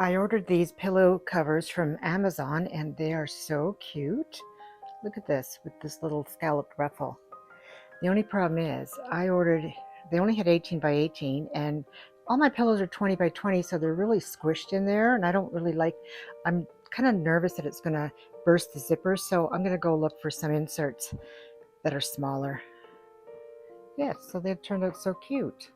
I ordered these pillow covers from Amazon and they are so cute. Look at this with this little scalloped ruffle. The only problem is they only had 18 by 18 and all my pillows are 20 by 20, so they're really squished in there and I don't really like, I'm kind of nervous that it's gonna burst the zipper, so I'm gonna go look for some inserts that are smaller. Yes, so they've turned out so cute.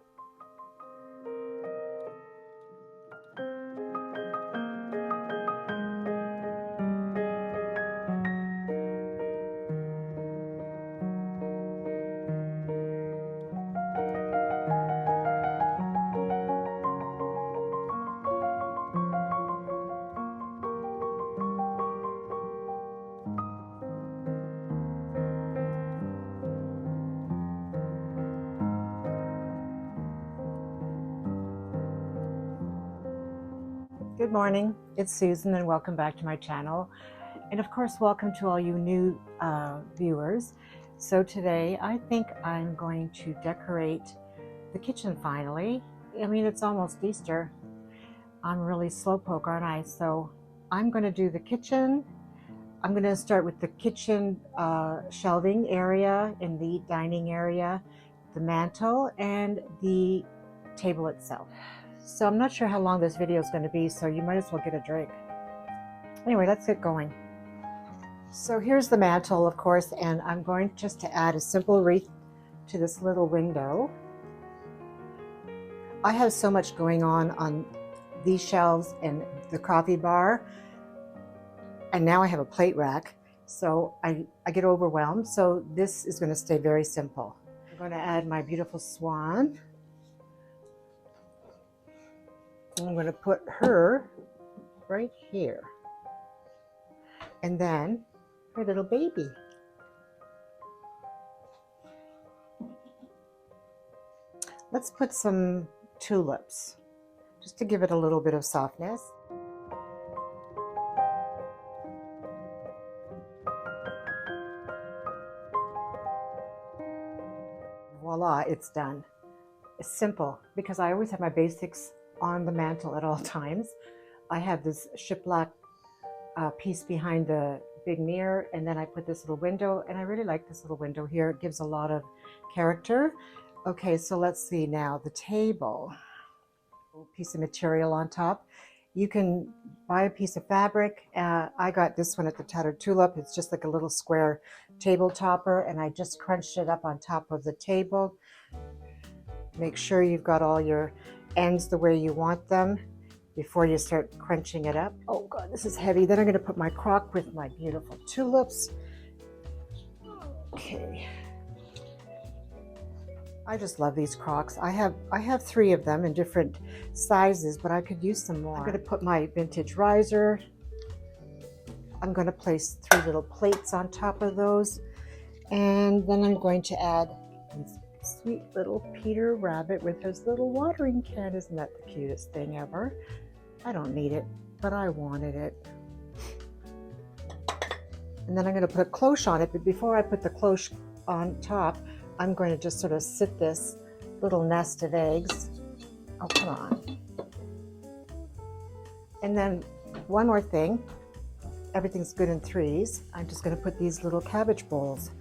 Good morning, it's Susan and welcome back to my channel. And of course, welcome to all you new viewers. So today I think I'm going to decorate the kitchen finally. I mean, it's almost Easter. I'm really slowpoke, aren't I? So I'm going to do the kitchen. I'm going to start with the kitchen shelving area in the dining area, the mantle, and the table itself. So I'm not sure how long this video is going to be, so you might as well get a drink. Anyway, let's get going. So here's the mantle, of course, and I'm going just to add a simple wreath to this little window. I have so much going on these shelves and the coffee bar, and now I have a plate rack, so I get overwhelmed. So this is going to stay very simple. I'm going to add my beautiful swan. I'm going to put her right here. And then her little baby. Let's put some tulips, just to give it a little bit of softness. Voila, it's done. It's simple because I always have my basics on the mantle at all times. I have this shiplap piece behind the big mirror, and then I put this little window, and I really like this little window here. It gives a lot of character. Okay, so let's see now the table. A piece of material on top. You can buy a piece of fabric. I got this one at the Tattered Tulip. It's just like a little square table topper, and I just crunched it up on top of the table. Make sure you've got all your ends the way you want them before you start crunching it up. Oh God, this is heavy. Then I'm going to put my crock with my beautiful tulips. Okay. I just love these crocks. I have 3 of them in different sizes, but I could use some more. I'm going to put my vintage riser. I'm going to place 3 little plates on top of those. And then I'm going to add these sweet little Peter Rabbit with his little watering can. Isn't that the cutest thing ever? I don't need it, but I wanted it. And then I'm going to put a cloche on it, but before I put the cloche on top, I'm going to just sort of sit this little nest of eggs. Oh, come on. And then one more thing. Everything's good in 3s. I'm just going to put these little cabbage bowls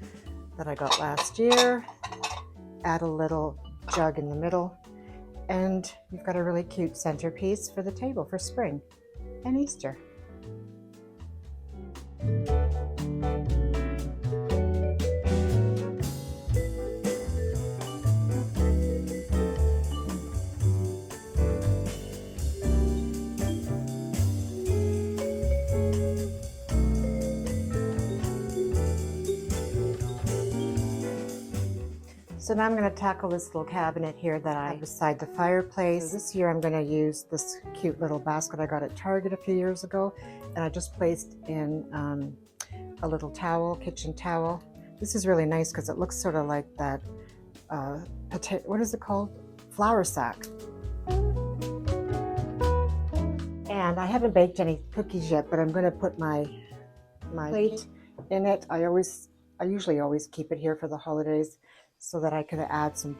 that I got last year. Add a little jug in the middle, and you've got a really cute centerpiece for the table for spring and Easter. So now I'm going to tackle this little cabinet here that I have beside the fireplace. So this year I'm going to use this cute little basket I got at Target a few years ago, and I just placed in a little towel, kitchen towel. This is really nice because it looks sort of like that, what is it called? Flour sack. And I haven't baked any cookies yet, but I'm going to put my plate in it. I usually always keep it here for the holidays, so that I could add some,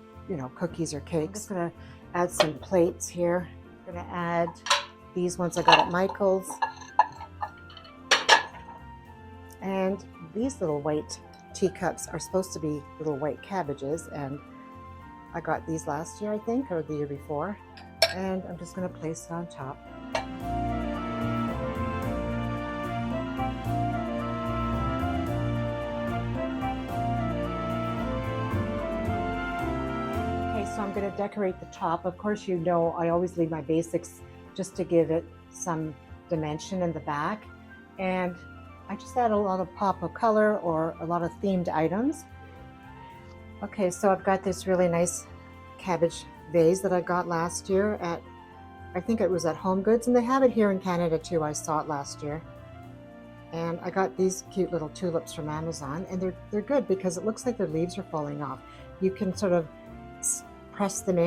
cookies or cakes. I'm just gonna add some plates here. I'm gonna add These ones I got at Michael's. And these little white teacups are supposed to be little white cabbages, and I got these last year, I think, or the year before. And I'm just going to place it on top. Okay, so I'm going to decorate the top. Of course, you know I always leave my basics just to give it some dimension in the back. And I just add a lot of pop of color or a lot of themed items. Okay, so I've got this really nice cabbage vase that I got last year at, I think it was at Home Goods, and they have it here in Canada too. I saw it last year. And I got these cute little tulips from Amazon, and they're good because it looks like their leaves are falling off. You can sort of press them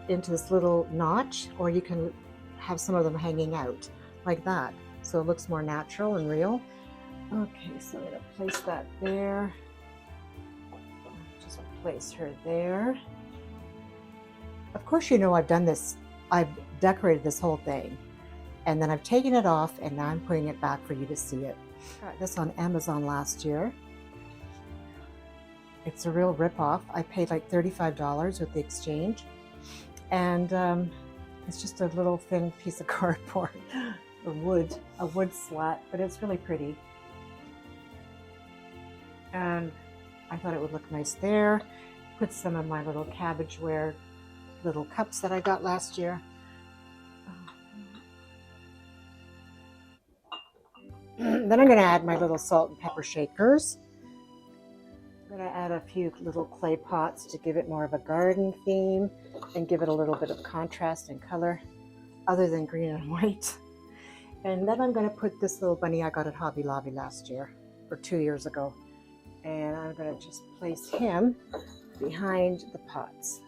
into this little notch, or you can have some of them hanging out like that. So it looks more natural and real. Okay, so I'm going to place that there. Just place her there. Of course, you know I've done this. I've decorated this whole thing, and then I've taken it off, and now I'm putting it back for you to see it. Got this on Amazon last year. It's a real rip-off. I paid like $35 with the exchange, and it's just a little thin piece of cardboard or wood, a wood slat, but it's really pretty. And I thought it would look nice there. Put some of my little cabbageware little cups that I got last year. Then I'm going to add my little salt and pepper shakers. I'm going to add a few little clay pots to give it more of a garden theme and give it a little bit of contrast and color other than green and white. And then I'm going to put this little bunny I got at Hobby Lobby last year or 2 years ago. And I'm going to just place him behind the pots.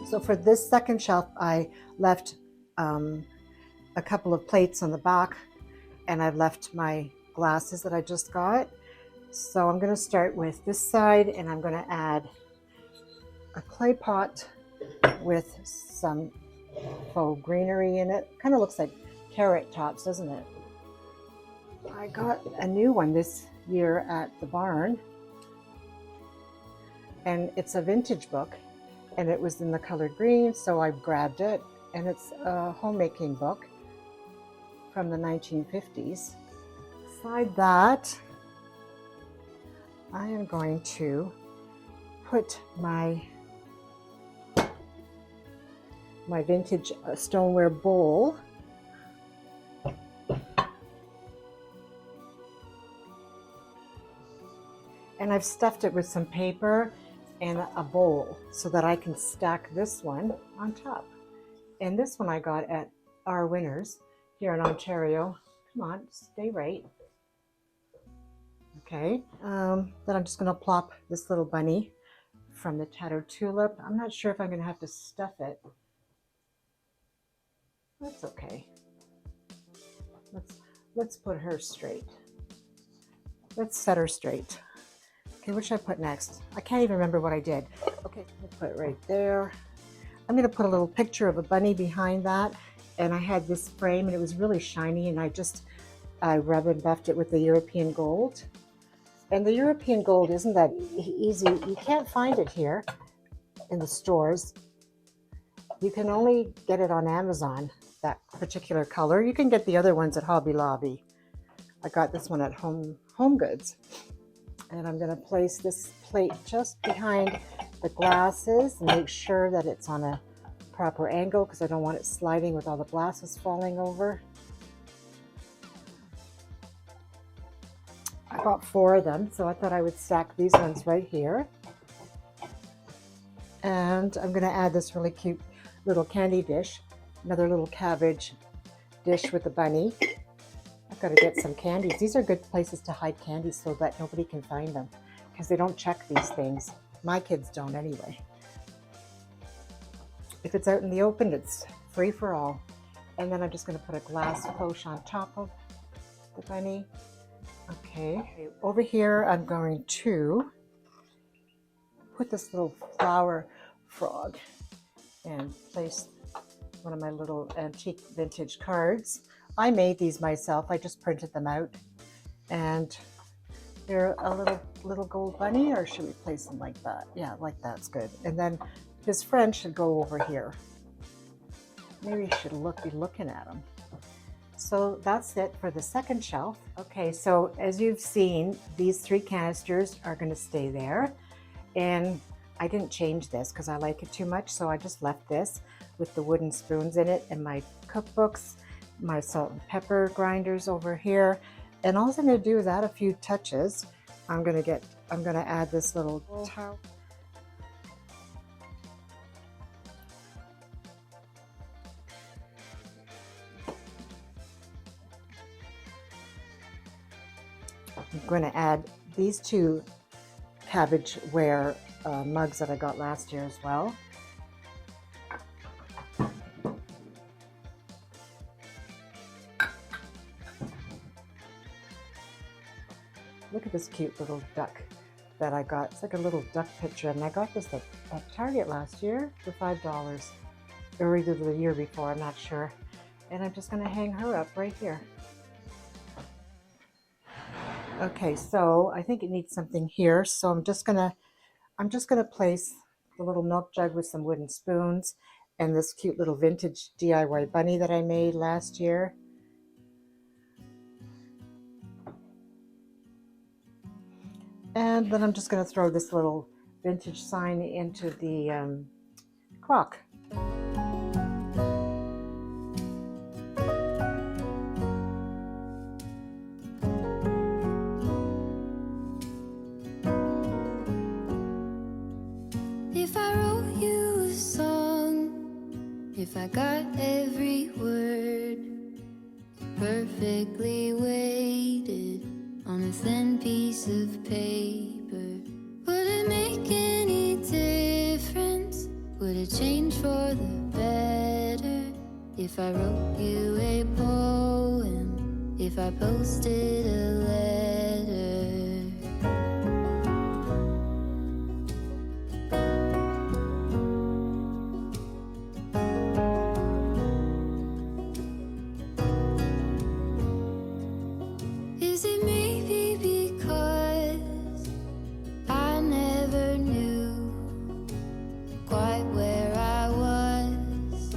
So for this second shelf, I left a couple of plates on the back, and I've left my glasses that I just got. So I'm going to start with this side, and I'm going to add a clay pot with some faux greenery in it. Kind of looks like carrot tops, doesn't it? I got a new one this year at the barn, and it's a vintage book, and it was in the color green, so I grabbed it, and it's a homemaking book from the 1950s. Beside that, I am going to put my vintage stoneware bowl. And I've stuffed it with some paper and a bowl so that I can stack this one on top. And this one I got at our Winners here in Ontario. Come on, stay right. Okay, then I'm just gonna plop this little bunny from the Tattered Tulip. I'm not sure if I'm gonna have to stuff it. That's okay. Let's put her straight. Let's set her straight. Okay, what should I put next? I can't even remember what I did. Okay, I'll put it right there. I'm gonna put a little picture of a bunny behind that. And I had this frame, and it was really shiny, and I rub and buffed it with the European gold. And the European gold isn't that easy. You can't find it here in the stores. You can only get it on Amazon, that particular color. You can get the other ones at Hobby Lobby. I got this one at Home Goods. And I'm going to place this plate just behind the glasses and make sure that it's on a proper angle because I don't want it sliding with all the glasses falling over. I bought 4 of them, so I thought I would stack these ones right here. And I'm going to add this really cute little candy dish, another little cabbage dish with a bunny. I've got to get some candies. These are good places to hide candies so that nobody can find them because they don't check these things. My kids don't anyway. If it's out in the open, it's free for all. And then I'm just going to put a glass cloche on top of the bunny. Okay, over here I'm going to put this little flower frog and place one of my little antique vintage cards. I made these myself. I just printed them out, and they're a little gold bunny. Or should we place them like that? Yeah, like that's good. And then his friend should go over here. Maybe you should be looking at him. So that's it for the second shelf. Okay, so as you've seen, these 3 canisters are going to stay there, and I didn't change this because I like it too much, so I just left this with the wooden spoons in it, and my cookbooks, my salt and pepper grinders over here. And all I'm going to do is add a few touches. I'm going to add this little towel. I'm going to add these 2 cabbageware mugs that I got last year as well. Look at this cute little duck that I got. It's like a little duck picture, and I got this at Target last year for $5, or either the year before, I'm not sure. And I'm just going to hang her up right here. Okay, so I think it needs something here, so I'm just gonna place the little milk jug with some wooden spoons and this cute little vintage DIY bunny that I made last year. And then I'm just going to throw this little vintage sign into the crock. If I wrote you a song, if I got every word perfectly weighted on a thin piece of paper, would it make any difference? Would it change for the better? If I wrote you a poem, if I posted a letter? Is it maybe because I never knew quite where I was,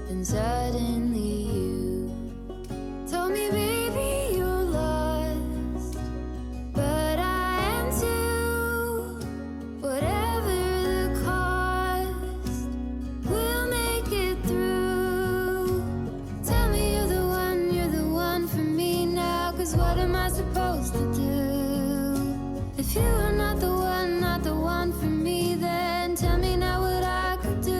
and suddenly you told me, baby, you're lost, but I am too. Whatever the cost, we'll make it through. Tell me you're the one for me now, 'cause what am I supposed to do? If you are not the one for me, then tell me now what I could do.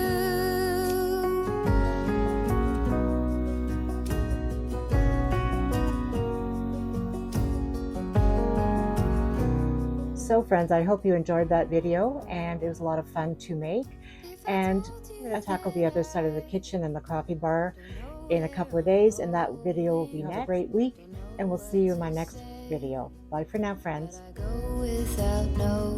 So friends, I hope you enjoyed that video, and it was a lot of fun to make. And I'm going to tackle the other side of the kitchen and the coffee bar in a couple of days, and that video will be next. Have a great week, and we'll see you in my next video. Bye for now, friends. I go without no